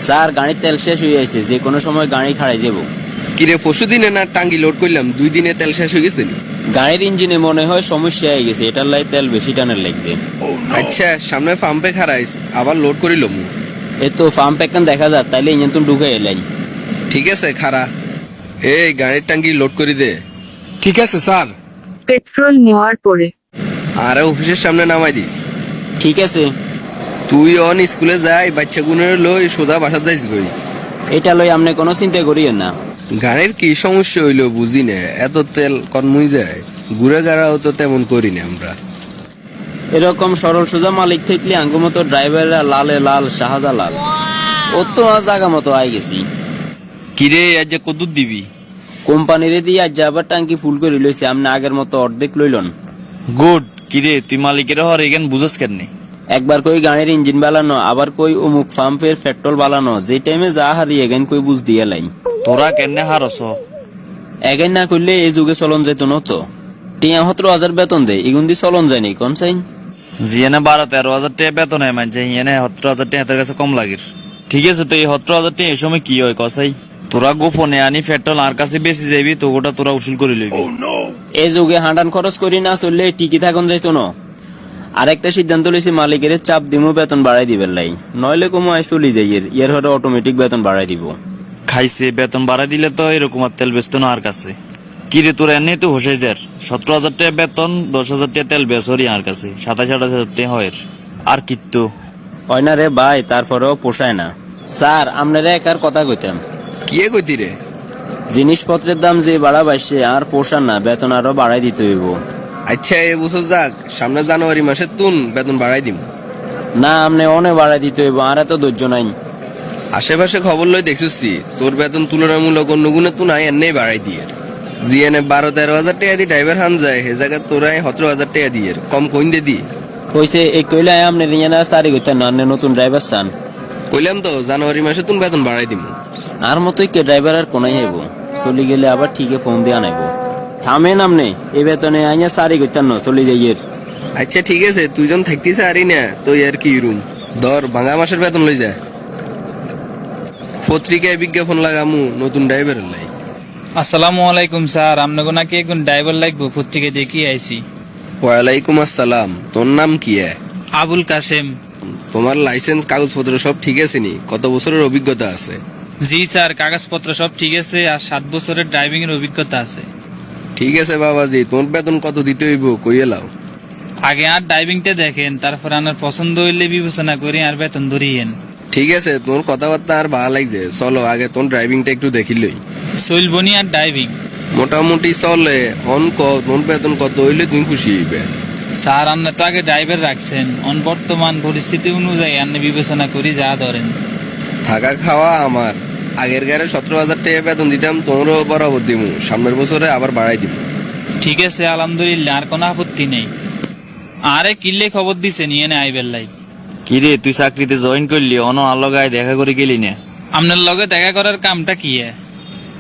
Sir গাড়ির তেল শেষ হয়ে আছে, যে কোনো সময় গাড়ি খাড়াই যাব। কিরে পরশু দিনে না টাঙ্গি লোড করলাম, 2 দিনে তেল শেষ হয়ে গেছে নি? গাড়ির ইঞ্জিনে মনে হয় সমস্যা হয়ে গেছে, এটার লাই তেল বেশি টানের লাগছে। আচ্ছা সামনে পাম্পে খারাইস, আবার লোড করিলাম। এ তো পাম্প একখান দেখা যায়, তাইলে ইঞ্জিন তুমি ঢুকে এলাই। ঠিক আছে খারা, এই গাড়ির টাঙ্গি লোড করে দে। ঠিক আছে স্যার। পেট্রোল নেওয়ার পরে আর অফিসের সামনে নামাই দিস। ঠিক আছে। তুই অন স্কুলে যাই, বাচ্চা গুনের লই সোজা বাসা যাইস গই। এটা লই আপনি কোনো চিন্তা করিয়েন না। গাড়ির কি সমস্যা হইলো বুঝি না, এত তেল কনমুই যায়। ঘুরে গাড়াও তো তেমন করি না আমরা। এরকম সরল সোজা মালিক থাকলে আঙ্গু মতো ড্রাইভাররা লালে লাল শাহজালাল। ও তো জায়গা মতো আই গেছি। কিরে আজ যে কদ্দুর দিবি? কোম্পানির দিয়ে আজ আবার টাঙ্কি ফুল করে লইছে, আপনি আগের মতো অর্ধেক লইলন। গুড। কিরে তুই মালিকের হর এখান বুঝস কেন? একবার কই গাড়ির ইঞ্জিন বালানো, আবার কই অমুক পাম্পের পেট্রোল বালানো, যে টাইমে যা হারি এগেন কই বুঝ দিয়ে লাইন। তোরা কেন হারস? এগেন না করলে এই যুগে চলন যেত না তো। ৭৩,০০০ বেতন দেয়, এগুন দিয়ে চলন যায়নি কোন চাই। জিয়ানে ১২-১৩ হাজার টাকা বেতন হয়, মানছে হিয়ানে ১৭ হাজার টাকা তার কাছে কম লাগের। ঠিক আছে, তো এই ১৭ হাজার টাকা এই সময় কি হয় কসাই? তোরা গোপনে আনি পেট্রোল আর কাছে বেশি যাবি, তো ওটা তোরা উসুল করে লইবি। এই যুগে হাঁটান খরচ করি না চললে টিকি থাকুন যাইতো না। আরেকটা সিদ্ধান্ত লইছি, মালিকের চাপ দিমু বেতন বাড়াই দিবেন লাই, নইলে কমু আই চলি যাই। এর হরে অটোমেটিক বেতন বাড়াই দিব। খাইছে বেতন বাড়াই দিলে তো এরকম আর তেল বেচতো না আর কাছে। কিরে তোরা এনে তো হোসে যার ১৭ হাজার টাকা বেতন, ১০ হাজার টাকা তেল বেচরি আর কাছে, ২৭-২৮ হাজার টাকা হয়। আর কিত্তু হয় না রে ভাই, তারপরেও পোষায় না। স্যার আপনারা একার কথা কইতাম। কি কইতি রে? জিনিসপত্রের দাম যে বাড়া বাইছে আর পোষান না, বেতন আরো বাড়াই দিতে হইব। আচ্ছা এ বছর যাক, সামনে জানুয়ারি মাসে তুন বেতন বাড়াই দিম। না আপনি অনেক বাড়াই দিতে হইব, আর এত ধৈর্য নাই। আশেপাশে খবর লই দেখছি তোর বেতন তুলনামূলক অন্য গুণে তুই নাই এনে বাড়াই দিয়ে। জিএনে ১২-১৩ হাজার টাকা দিয়ে ড্রাইভার হান যায়, হে জায়গা তোরাই ১৭ হাজার টাকা দিয়ে কম কইন দে দি। কইছে এই কইলে আপনি রিয়ানা সারি কইতেন না, আপনি নতুন ড্রাইভার চান। কইলাম তো জানুয়ারি মাসে তুন বেতন বাড়াই দিম। আর মতোই কে ড্রাইভার আর কোনাই হইব, চলি গেলে আবার ঠিকই ফোন দিয়ে আনাইব। থামেন আপনি, এই বেতনে আইয়া সারি কইতেন না, চলি যাইয়ের। আচ্ছা ঠিক আছে, তুই যখন থাকতিস আরই না তো আর কি রুম ধর ভাঙা মাসের বেতন লই যা। পত্রিকায় বিজ্ঞাপন লাগামু নতুন ড্রাইভারের লাই। আসসালামু আলাইকুম স্যার, আপনাকে নাকি একজন ড্রাইভার লাগবো, পত্রিকা দেখি আইছি। ওয়ালাইকুম আসসালাম, তোর নাম কি? আবুল কাসেম। তোমার লাইসেন্স কাগজপত্র সব ঠিক আছে নি? কত বছরের অভিজ্ঞতা আছে? জি স্যার, কাগজপত্র সব ঠিক আছে, আর ৭ বছরের ড্রাইভিং এর অভিজ্ঞতা আছে। ঠিক আছে বাবাজি, তোর বেতন কত দিতে হইব কইয়ে লাও। আগে আর ড্রাইভিংটা দেখেন, তারপর আপনার পছন্দ হইলে বিবেচনা করে আর বেতন ধরিয়েন। ঠিক আছে, তোর কথাবার্তা আর ভালো লাগছে, চলো আগে তোর ড্রাইভিংটা একটু দেখিলই। চলবনি আর ড্রাইভিং? মোটামুটি চলে। অনক তোর বেতন কত হইলে তুমি খুশি হইবে? স্যার আপনি তো আগে ড্রাইভার রাখছেন, বর্তমান পরিস্থিতি অনুযায়ী আপনি বিবেচনা করি যা ধরেন। থাকা খাওয়া আমার। আগের গাড়ি ১৭ হাজার টাকা বেতন দিতাম, তোমরাও বরাবর দিমু, সামনের বছরে আবার বাড়াই দিব। ঠিক আছে আলহামদুলিল্লাহ, আর কোনো আপত্তি নেই। আরে কিল্লে খবর দিছে নিয়ে নে আইবেল লাই। কিরে তুই চাকরিতে জয়েন করলি, অন আলোগায় দেখা করে গেলি না? আপনার লগে দেখা করার কামটা কি?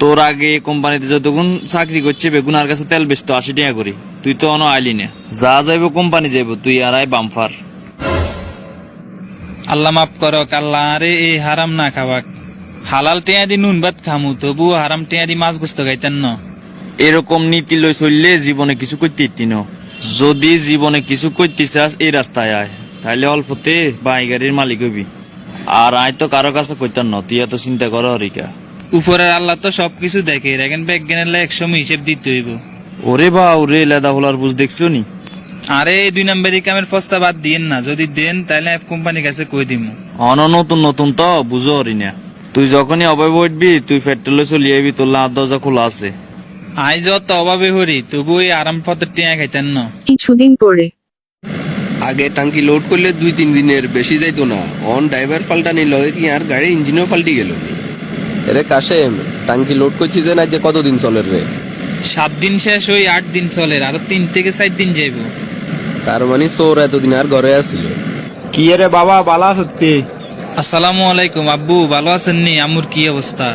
তোর আগে কোম্পানিতে যতক্ষণ চাকরি করছে বেগুন আর কাছে তেল বেচতো ৮০ টাকা করে, তুই তো অন আইলি না। যা যাইব কোম্পানি যাইব, তুই আর আই বামফার। আল্লাহ মাফ করক, আল্লাহ আরে এই হারাম না খাবাক। হালাল টেয়া দি নুন ভাত খামু, তবু হারাম টেয়া দি মাছ গোস্ত খাইতেন না। এরকম নীতি লই চললে জীবনে কিছু করতে ইতি ন। যদি জীবনে কিছু করতে চাস এই রাস্তায় আয়, তাহলে অল্পতে বাই গাড়ির মালিক হবি। আর আয় তো কারো কাছে কইতাম না, তুই এত চিন্তা কর হরিকা। উপরের আল্লাহ তো সবকিছু দেখে, এখন বিজ্ঞানের একসময় হিসেব দিতে হইব। ওরে বা ওরে লেদা হলার বুঝ দেখছো নি? আরে এই ২ নম্বরই কামের প্রস্তাব আর দিয়েন না, যদি দেন তাহলে কোম্পানির কাছে কই দিমু। অন নতুন নতুন তো বুঝো হরি না। তুই যখনই অভাবে উঠবি তুই পেট্রোলে চলে যাবি, তোর লাভ দরজা খোলা আছে। আই যত অভাবে হরি, তবু এই আরাম পথের টেয়া খাইতেন না। কিছুদিন পরে আগে টাঙ্কি লোড করলে ২-৩ দিনের বেশি যাইতো না, অন ড্রাইভার পাল্টানি লয় কি আর গাড়ির ইঞ্জিনও পাল্টি গেল। এরে কাশেম, টাঙ্কি লোড করছি যে না, যে কতদিন চলে রে? ৭ দিন শেষ হই ৮ দিন চলে, আরো ৩ থেকে ৪ দিন যাইব। তার মানে চোর এতদিন আর ঘরে আসছিল। কি রে বাবা, বালা সত্যি? আসসালামু আলাইকুম আব্বু, ভালো আছেন নি? আমুর কি অবস্থা?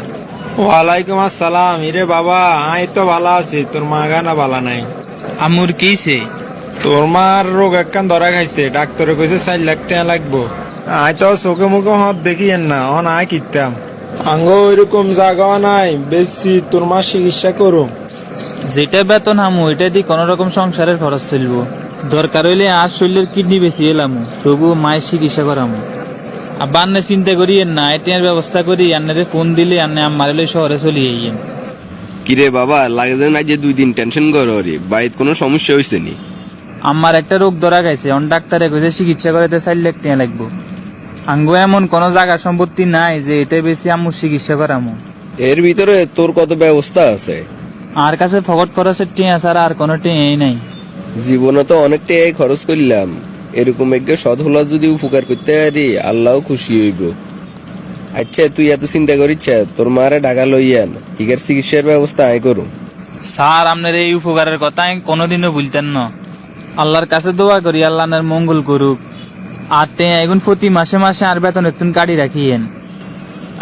ওয়ালাইকুম আসসালাম। ইরে বাবা আই তো ভালো আছি, তোর মা গানা ভালো নাই। আমুর কিছে? তোর মার রোগ একখান ধরা খাইছে, ডাক্তারে কইছে ৪ লাখ টাকা লাগবো। আয় তো চোখে মুখে হত দেখিয়েন না অন আয় কিতাম আঙ্গ ওইরকম জায়গা নাই বেশি তোর মা চিকিৎসা করুম। যেটা বেতন হামু এটা দিয়ে কোন রকম সংসারের খরচ চলবো। দরকার হইলে আর শরীরের কিডনি বেশি এলাম, তবুও মায়ের চিকিৎসা করামু। আব্বা আন্নে চিন্তা করিয়েন না, এটির ব্যবস্থা করি, আন্নারে ফোন দিলে আন্নে আমার লই শহরে চলে যাইয়েন। কিরে বাবা, লাগে যে না যে 2 দিন টেনশন করো রে, বাড়িতে কোনো সমস্যা হয়েছে নি? আমার একটা রোগ ধরা গেছে, অন ডাক্তারে কইছে চিকিৎসা করাতে 4 লাখ টাকা লাগবো। আঙ্গো এমন কোন জায়গা সম্পত্তি নাই যে এটা বেশি আম্মু চিকিৎসা করামু। এর ভিতরে তোর কত ব্যবস্থা আছে? আর কাছে ফকট খরচের টিয়া ছাড়া আর কোনো টিয়াই নাই। জীবনে তো অনেক টাকাই খরচ করলাম, এরকম একটু সৎ হলা যদি উপকার করতে পারি আল্লাহ খুশি হইব। আচ্ছা তুই এত চিন্তা করিস, তোর মারে ঢাকা লইয়ান, হিগার চিকিৎসার ব্যবস্থা আয় করুম। স্যার আপনার এই উপকারের কথা আমি কোনোদিনও ভুলতেন না। আল্লাহর কাছে দোয়া করি আল্লাহ আপনার মঙ্গল করুক। আর টিয়া এখন প্রতি মাসে মাসে আর বেতন একটু কাটি রাখিয়েন।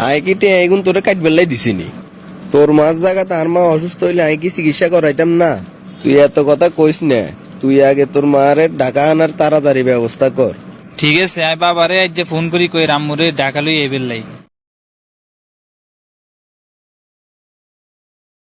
আয় কি টেয়া এগুন তোরে কাট বেলাই দিছিনি? তোর মাছ জায়গা তার মা অসুস্থ হইলে আয় কি চিকিৎসা করাইতাম না? তুই এত কথা কইস না, তুই আগে তোর মারে ঢাকা আনার তাড়াতাড়ি ব্যবস্থা কর। ঠিক আছে, আমি বাবারে আজ যে ফোন করি কই রাম্মুরে ঢাকা লই এবেল লাই।